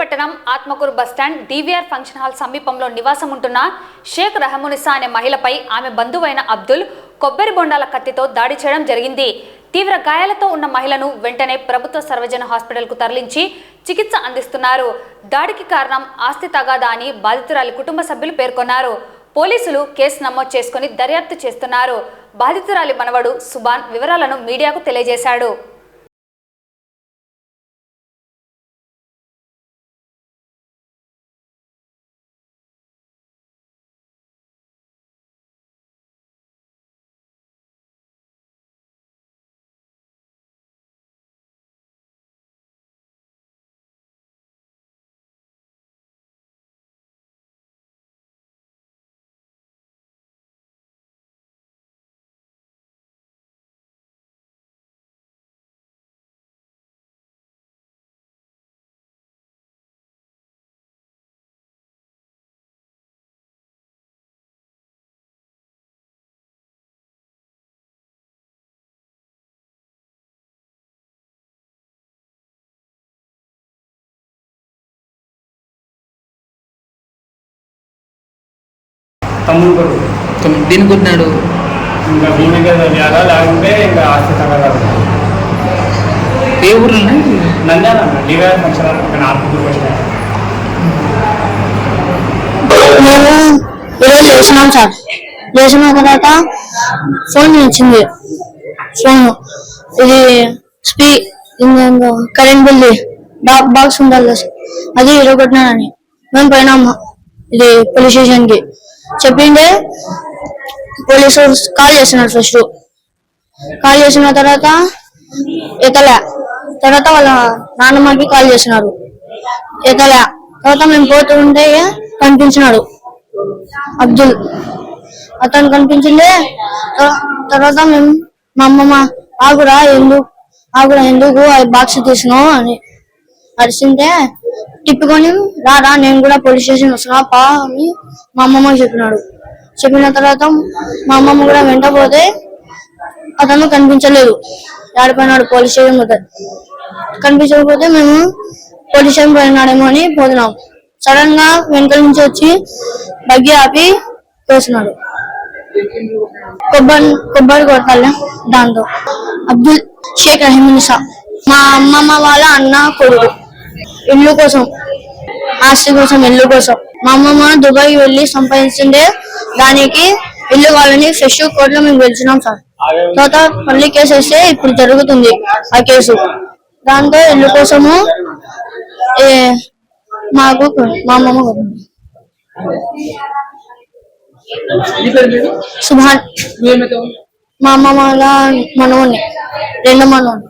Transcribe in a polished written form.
పట్టణం Atmakur bus stand DVR function hall సమీపంలో నివాసం ఉంటున్న షేక్ రహమునిసా అనే మహిళపై ఆమె బంధువైన అబ్దుల్ కొబ్బరి బొండాల కత్తితో దాడి చేయడం జరిగింది. తీవ్ర గాయాలతో ఉన్న మహిళను వెంటనే ప్రభుత్వ సర్వజన హాస్పిటల్కు తరలించి చికిత్స అందిస్తున్నారు. దాడికి కారణం ఆస్తి తగాదా అని బాధితురాలి కుటుంబ సభ్యులు పేర్కొన్నారు. పోలీసులు కేసు నమోదు చేసుకుని దర్యాప్తు చేస్తున్నారు. బాధితురాలి మనవడు సుబాన్ వివరాలను మీడియాకు తెలియజేశాడు. తమ్ముడు దీనికి కొట్టినాడు. ఇంకా దీనికి వ్యాధా లేకుంటే ఇంకా ఆస్తి తగ్గదా. ఏ ఊర్లో Nandyal DYR function hall Atmakur bus stand. మేము ఈరోజు చేసినాం సార్. చేసిన తర్వాత ఫోన్ వచ్చింది. ఫోన్ ఇది కరెంట్ బిల్ది బాక్స్ ఉండాలి అది ఇరగొట్టినానని మేము పోయినాము ఇది పోలీస్ స్టేషన్ కి. చెప్పిండే పోలీసు కాల్ చేసినారు. ఫస్ట్ కాల్ చేసిన తర్వాత ఎత్తలే. తర్వాత వాళ్ళ నాన్నమ్మకి కాల్ చేసినారు, ఎత్తలే. తర్వాత మేము పోతుంటే కనిపించినాడు అబ్దుల్. అతను కనిపించిండే. తర్వాత మేము మా అమ్మమ్మ ఆగురా ఎందుకు అది బాక్స్ తీసినావు అని అరిసింటే తిప్పుకొని రారా నేను కూడా పోలీస్ స్టేషన్ వస్తున్నా పా అని మా అమ్మమ్మకి చెప్పినాడు. చెప్పిన తర్వాత మా అమ్మమ్మ కూడా వెంట పోతే అతను కనిపించలేదు. ఆడిపోయినాడు పోలీస్ స్టేషన్ పోతే. కనిపించకపోతే మేము పోలీస్ స్టేషన్ పోయినాడేమో అని పోతున్నాం. సడన్ గా వెనకాల నుంచి వచ్చి బగ్గి ఆపి తోసినాడు. కొబ్బరి కొట్టాలి దాంతో. అబ్దుల్ షేక్ రహమునిసా మా అమ్మమ్మ వాళ్ళ అన్న కొడుకు. ఇల్లు కోసం, ఆస్తి కోసం, ఇల్లు కోసం మా అమ్మమ్మ దుబాయ్ వెళ్ళి సంపాదించిండే దానికి ఇల్లు వాళ్ళని ఫ్రెష్ కోర్టులో మేము గెలిచినాం సార్. తర్వాత మళ్ళీ కేసు వేస్తే ఇప్పుడు జరుగుతుంది ఆ కేసు. దాంతో ఇల్లు కోసము మాకు మా అమ్మమ్మ సుభాన్ మా అమ్మమ్మ మనవుని రెండో మనవుని.